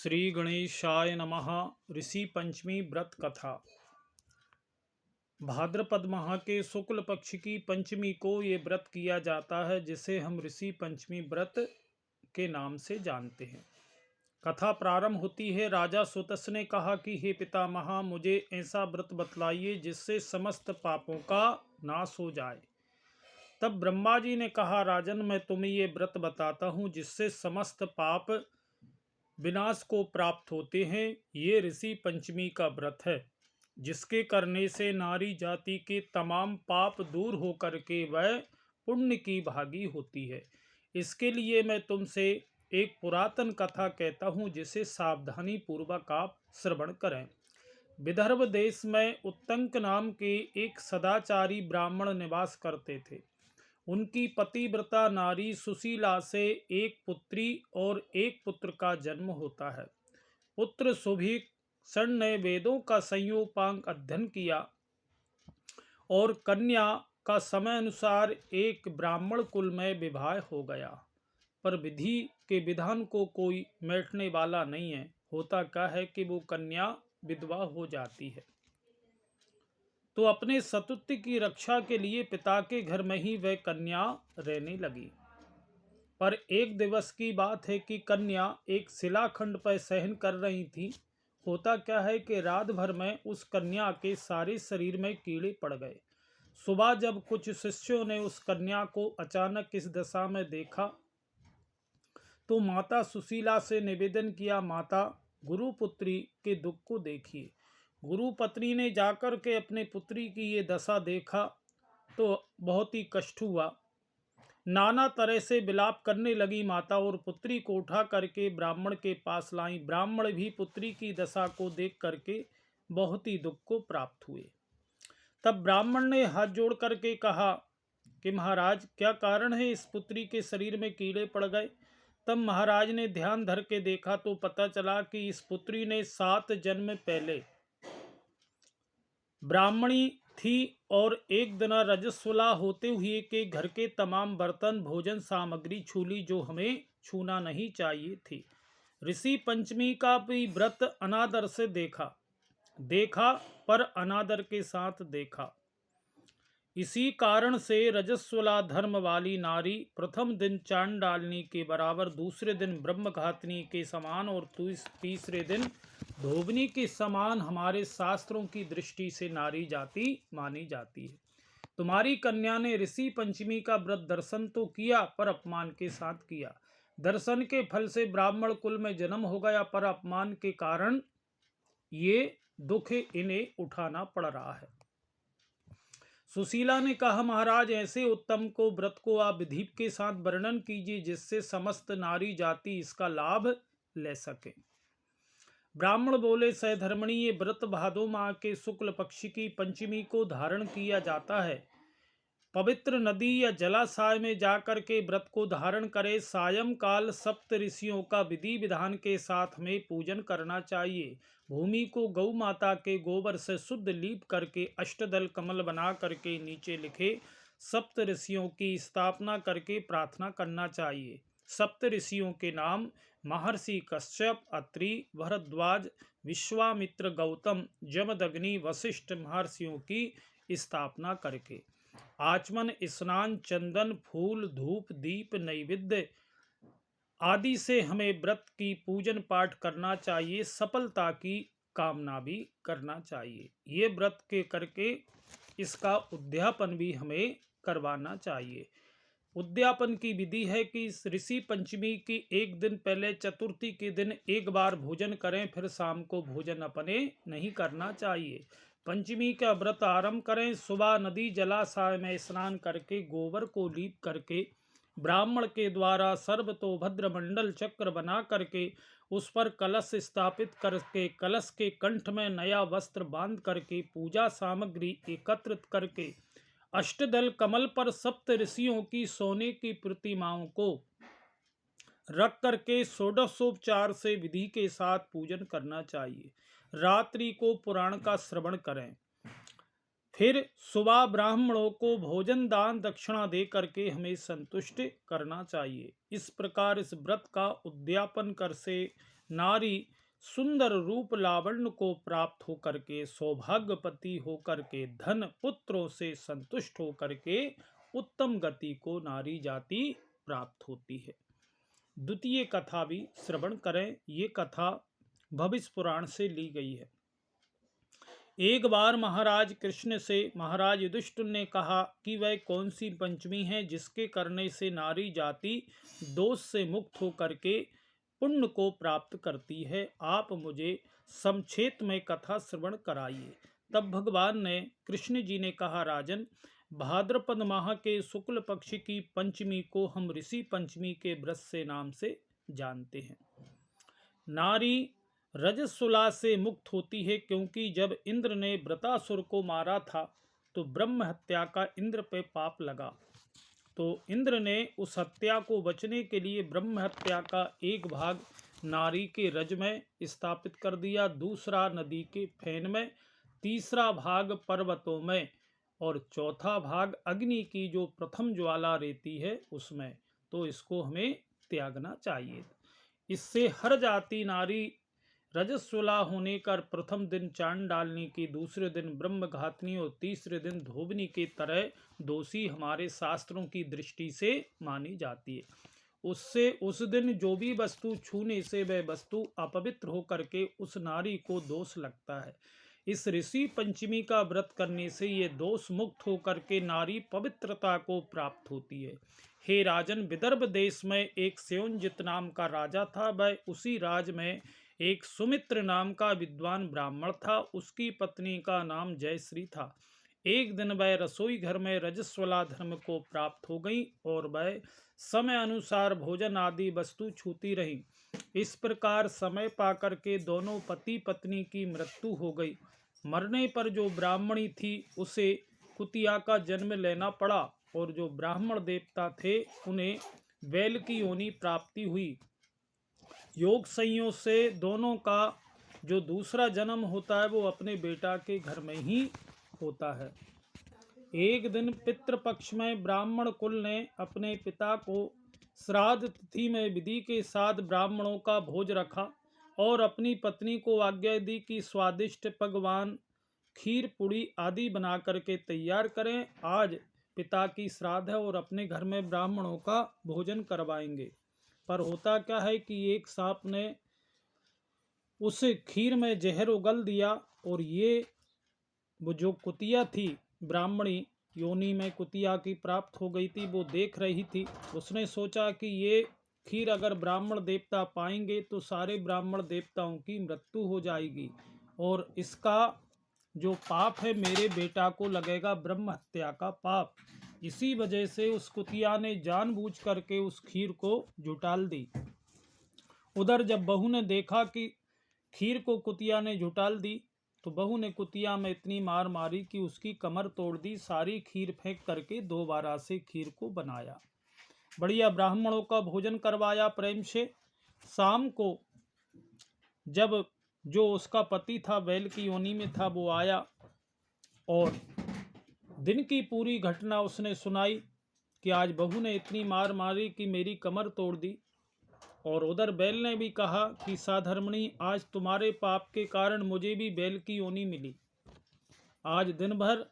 श्री गणेशाय नमः। ऋषि पंचमी व्रत कथा। भाद्रपद माह के शुक्ल पक्ष की पंचमी को ये व्रत किया जाता है, जिसे हम ऋषि पंचमी व्रत के नाम से जानते हैं। कथा प्रारंभ होती है। राजा सुतस ने कहा कि हे पितामह, मुझे ऐसा व्रत बतलाइए जिससे समस्त पापों का नाश हो जाए। तब ब्रह्मा जी ने कहा, राजन, मैं तुम्हें ये व्रत बताता हूँ जिससे समस्त पाप विनाश को प्राप्त होते हैं। ये ऋषि पंचमी का व्रत है, जिसके करने से नारी जाति के तमाम पाप दूर होकर के वह पुण्य की भागी होती है। इसके लिए मैं तुमसे एक पुरातन कथा कहता हूँ, जिसे सावधानी पूर्वक आप श्रवण करें। विदर्भ देश में उत्तंक नाम के एक सदाचारी ब्राह्मण निवास करते थे। उनकी पतिव्रता नारी सुशीला से एक पुत्री और एक पुत्र का जन्म होता है। पुत्र सुभीक्षण ने वेदों का संयोपांग अध्ययन किया और कन्या का समय अनुसार एक ब्राह्मण कुल में विवाह हो गया। पर विधि के विधान को कोई मेटने वाला नहीं है। होता क्या है कि वो कन्या विधवा हो जाती है, तो अपने सतुत्व की रक्षा के लिए पिता के घर में ही वह कन्या रहने लगी। पर एक दिवस की बात है कि कन्या एक शिलाखंड पर शयन कर रही थी। होता क्या है कि रात भर में उस कन्या के सारे शरीर में कीड़े पड़ गए। सुबह जब कुछ शिष्यों ने उस कन्या को अचानक इस दशा में देखा, तो माता सुशीला से निवेदन किया, माता, गुरुपुत्री के दुख को देखिए। गुरु पत्नी ने जाकर के अपने पुत्री की ये दशा देखा तो बहुत ही कष्ट हुआ। नाना तरह से विलाप करने लगी माता और पुत्री को उठा करके ब्राह्मण के पास लाई। ब्राह्मण भी पुत्री की दशा को देख करके बहुत ही दुख को प्राप्त हुए। तब ब्राह्मण ने हाथ जोड़ करके कहा कि महाराज, क्या कारण है इस पुत्री के शरीर में कीड़े पड़ गए? तब महाराज ने ध्यान धर के देखा तो पता चला कि इस पुत्री ने 7 जन्म पहले ब्राह्मणी थी और एक दिन रजस्वला होते हुए के घर के तमाम बर्तन, भोजन सामग्री छू ली, जो हमें छूना नहीं चाहिए थी। ऋषि पंचमी का भी व्रत अनादर से देखा पर अनादर के साथ देखा। इसी कारण से रजस्वला धर्म वाली नारी प्रथम दिन चांडालनी के बराबर, दूसरे दिन ब्रह्मघातिनी के समान और तीसरे दिन धोबनी के समान हमारे शास्त्रों की दृष्टि से नारी जाति मानी जाती है। तुम्हारी कन्या ने ऋषि पंचमी का व्रत दर्शन तो किया, पर अपमान के साथ किया। दर्शन के फल से ब्राह्मण कुल में जन्म हो गया, पर अपमान के कारण ये दुख इन्हें उठाना पड़ रहा है। सुशीला ने कहा, महाराज, ऐसे उत्तम को व्रत को आप विधि के साथ वर्णन कीजिए, जिससे समस्त नारी जाति इसका लाभ ले सके। ब्राह्मण बोले, सहधर्मणी, ये व्रत भादो माह के शुक्ल पक्ष की पंचमी को धारण किया जाता है। पवित्र नदी या जलाशय में जाकर के व्रत को धारण करे। सायंकाल सप्त ऋषियों का विधि विधान के साथ में पूजन करना चाहिए। भूमि को गौ माता के गोबर से शुद्ध लीप करके अष्टदल कमल बना करके नीचे लिखे सप्त ऋषियों की स्थापना करके प्रार्थना करना चाहिए। सप्त ऋषियों के नाम महर्षि कश्यप, अत्रि, भरद्वाज, विश्वामित्र, गौतम, जमदग्नि, वशिष्ठ महर्षियों की स्थापना करके आचमन, स्नान, चंदन, फूल, धूप, दीप, नैवेद्य आदि से हमें व्रत की पूजन पाठ करना चाहिए। सफलता की कामना भी करना चाहिए। ये व्रत के करके इसका उद्यापन भी हमें करवाना चाहिए। उद्यापन की विधि है कि ऋषि पंचमी की एक दिन पहले चतुर्थी के दिन एक बार भोजन करें, फिर शाम को भोजन अपने नहीं करना चाहिए। पंचमी का व्रत आरंभ करें। सुबह नदी जलाशय में स्नान करके गोबर को लीप करके ब्राह्मण के द्वारा सर्वतोभद्र मंडल चक्र बना करके उस पर कलश स्थापित करके कलश के कंठ में नया वस्त्र बांध करके पूजा सामग्री एकत्रित करके अष्टदल कमल पर सप्त ऋषियों की सोने की प्रतिमाओं को रख करके षोडशोपचार से विधि के साथ पूजन करना चाहिए। रात्रि को पुराण का श्रवण करें। फिर सुबह ब्राह्मणों को भोजन दान दक्षिणा दे करके हमें संतुष्ट करना चाहिए। इस प्रकार इस व्रत का उद्यापन कर से नारी सुंदर रूप लावण्य को प्राप्त होकर के, सौभाग्यपति होकर के, धन पुत्रों से संतुष्ट होकर के उत्तम गति को नारी जाति प्राप्त होती है। द्वितीय कथा भी श्रवण करें। ये कथा भविष्य पुराण से ली गई है। एक बार महाराज कृष्ण से महाराज युधिष्ठिर ने कहा कि वह कौन सी पंचमी है जिसके करने से नारी जाति दोष से मुक्त होकर के पुण्य को प्राप्त करती है। आप मुझे संक्षेप में कथा श्रवण कराइए। तब भगवान ने कृष्ण जी ने कहा, राजन, भाद्रपद माह के शुक्ल पक्ष की पंचमी को हम ऋषि पंचमी के व्रत से नाम से जानते हैं। नारी रजस्वला से मुक्त होती है, क्योंकि जब इंद्र ने वृत्रासुर को मारा था तो ब्रह्म हत्या का इंद्र पे पाप लगा। तो इंद्र ने उस हत्या को बचने के लिए ब्रह्म हत्या का एक भाग नारी के रज में स्थापित कर दिया, दूसरा नदी के फेन में, तीसरा भाग पर्वतों में और चौथा भाग अग्नि की जो प्रथम ज्वाला रहती है उसमें। तो इसको हमें त्यागना चाहिए। इससे हर जाति नारी रजस्वला होने कर प्रथम दिन चांद डालने की, दूसरे दिन ब्रह्म घातनी और तीसरे दिन धोबनी की तरह दोषी हमारे शास्त्रों की दृष्टि से मानी जाती है। उससे उस दिन जो भी वस्तु छूने से वह वस्तु अपवित्र होकर के उस नारी को दोष लगता है। इस ऋषि पंचमी का व्रत करने से ये दोष मुक्त होकर के नारी पवित्रता को प्राप्त होती है। हे राजन, विदर्भ देश में एक स्योंजित नाम का राजा था। वह उसी राज में एक सुमित्र नाम का विद्वान ब्राह्मण था। उसकी पत्नी का नाम जयश्री था। एक दिन वह रसोई घर में रजस्वला धर्म को प्राप्त हो गई और वह समय अनुसार भोजन आदि वस्तु छूती रही। इस प्रकार समय पाकर के दोनों पति पत्नी की मृत्यु हो गई। मरने पर जो ब्राह्मणी थी उसे कुतिया का जन्म लेना पड़ा और जो ब्राह्मण देवता थे उन्हें बैल की योनि प्राप्ति हुई। योग संयोग से दोनों का जो दूसरा जन्म होता है वो अपने बेटा के घर में ही होता है। एक दिन पितृपक्ष में ब्राह्मण कुल ने अपने पिता को श्राद्ध तिथि में विधि के साथ ब्राह्मणों का भोज रखा और अपनी पत्नी को आज्ञा दी कि स्वादिष्ट पकवान, खीर, पूड़ी आदि बना करके तैयार करें। आज पिता की श्राद्ध है और अपने घर में ब्राह्मणों का भोजन करवाएंगे। पर होता क्या है कि एक सांप ने उस खीर में जहर उगल दिया और ये वो जो कुतिया थी, ब्राह्मणी योनि में कुतिया की प्राप्त हो गई थी, वो देख रही थी। उसने सोचा कि ये खीर अगर ब्राह्मण देवता पाएंगे तो सारे ब्राह्मण देवताओं की मृत्यु हो जाएगी और इसका जो पाप है मेरे बेटा को लगेगा, ब्रह्म हत्या का पाप। इसी वजह से उस कुतिया ने जानबूझ करके उस खीर को जुटाल दी। उधर जब बहू ने देखा कि खीर को कुतिया ने जुटाल दी तो बहू ने कुतिया में इतनी मार मारी कि उसकी कमर तोड़ दी। सारी खीर फेंक करके दोबारा से खीर को बनाया। बढ़िया ब्राह्मणों का भोजन करवाया प्रेम से। शाम को जब जो उसका पति था बैल की योनि में था वो आया और दिन की पूरी घटना उसने सुनाई कि आज बहू ने इतनी मार मारी कि मेरी कमर तोड़ दी। और उधर बैल ने भी कहा कि साधर्मणी, आज तुम्हारे पाप के कारण मुझे भी बैल की योनि मिली। आज दिन भर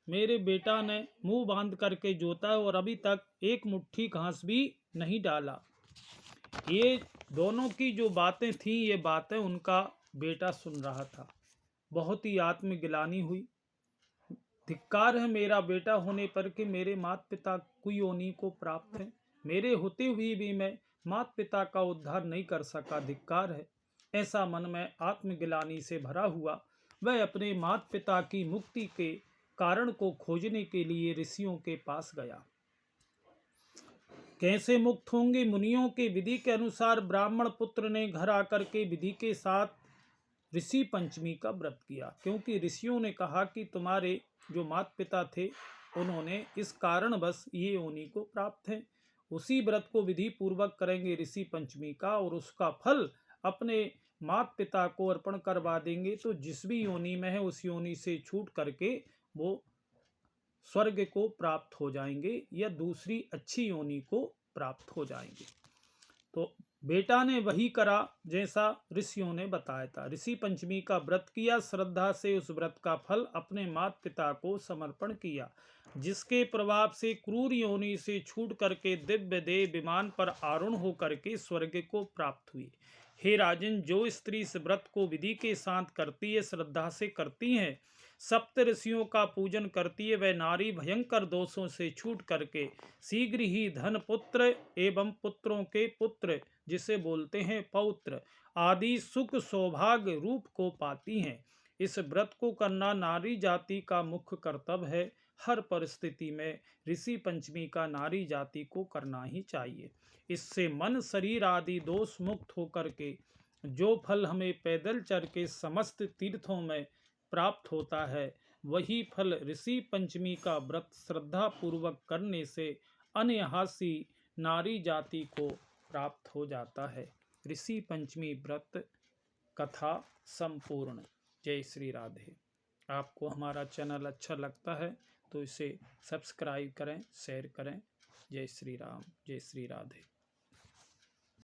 मेरे बेटा ने मुंह बांध करके जोता और अभी तक एक मुट्ठी घास भी नहीं डाला। ये दोनों की जो बातें थीं, ये बातें उनका बेटा सुन रहा था। बहुत ही आत्मग्लानि हुई। धिक्कार है मेरा बेटा होने पर कि मेरे माता पिता कुयोनि को प्राप्त है। मेरे होते हुए भी मैं माता पिता का उद्धार नहीं कर सका, धिक्कार है। ऐसा मन में आत्मग्लानि से भरा हुआ वह अपने माता पिता की मुक्ति के कारण को खोजने के लिए ऋषियों के पास गया। कैसे मुक्त होंगे? मुनियों के विधि के अनुसार ब्राह्मण पुत्र ने घर आकर के विधि के साथ ऋषि पंचमी का व्रत किया, क्योंकि ऋषियों ने कहा कि तुम्हारे जो माता पिता थे उन्होंने इस कारण बस ये योनि को प्राप्त है। उसी व्रत को विधि पूर्वक करेंगे ऋषि पंचमी का और उसका फल अपने माता पिता को अर्पण करवा देंगे तो जिस भी योनि में है उस योनि से छूट करके वो स्वर्ग को प्राप्त हो जाएंगे या दूसरी अच्छी योनि को प्राप्त हो जाएंगे। तो बेटा ने वही करा जैसा ऋषियों ने बताया था। ऋषि पंचमी का व्रत किया, श्रद्धा से उस व्रत का फल अपने माता पिता को समर्पण किया, जिसके प्रभाव से क्रूर योनि से छूट करके दिव्य देव विमान पर आरूढ़ होकर के स्वर्ग को प्राप्त हुई। हे राजन, जो स्त्री इस व्रत को विधि के साथ करती है, श्रद्धा से करती है, सप्त ऋषियों का पूजन करती है, वह नारी भयंकर दोषों से छूट करके शीघ्र ही धन पुत्र एवं पुत्रों के पुत्र, जिसे बोलते हैं पौत्र, आदि सुख सौभाग्य रूप को पाती हैं। इस व्रत को करना नारी जाति का मुख्य कर्तव्य है। हर परिस्थिति में ऋषि पंचमी का नारी जाति को करना ही चाहिए। इससे मन शरीर आदि दोष मुक्त होकर के जो फल हमें पैदल चल के समस्त तीर्थों में प्राप्त होता है, वही फल ऋषि पंचमी का व्रत श्रद्धा पूर्वक करने से अनयासी नारी जाति को प्राप्त हो जाता है। ऋषि पंचमी व्रत कथा संपूर्ण। जय श्री राधे। आपको हमारा चैनल अच्छा लगता है तो इसे सब्सक्राइब करें, शेयर करें। जय श्री राम, जय श्री राधे।